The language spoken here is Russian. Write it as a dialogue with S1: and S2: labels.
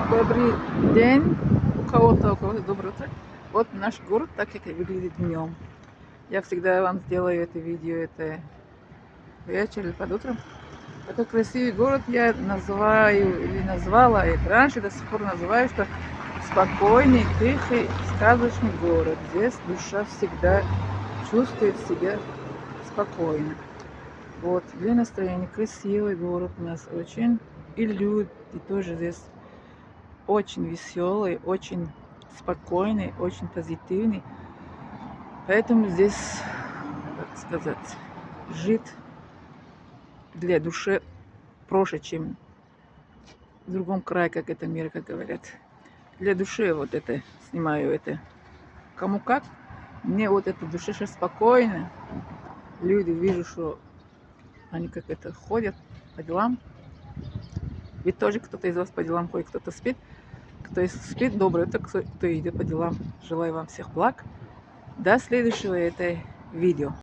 S1: Добрый день. У кого-то доброе утро. Вот наш город, так как и выглядит днем. Я всегда вам сделаю это видео, это вечер или под утром. Такой красивый город я называю или назвала, и раньше до сих пор называю, что спокойный, тихий, сказочный город. Здесь душа всегда чувствует себя спокойно. Вот, для настроения красивый город у нас очень. И люди тоже здесь очень веселый, очень спокойный, очень позитивный. Поэтому здесь, как сказать, жить для души проще, чем в другом крае, как это мир, как говорят. Для души вот это снимаю это. Кому как. Мне вот это душе сейчас спокойно. Люди, вижу, что они как это ходят по делам. Ведь тоже кто-то из вас по делам ходит, кто-то спит. Кто спит, добрый, это кто идет по делам. Желаю вам всех благ. До следующего это видео.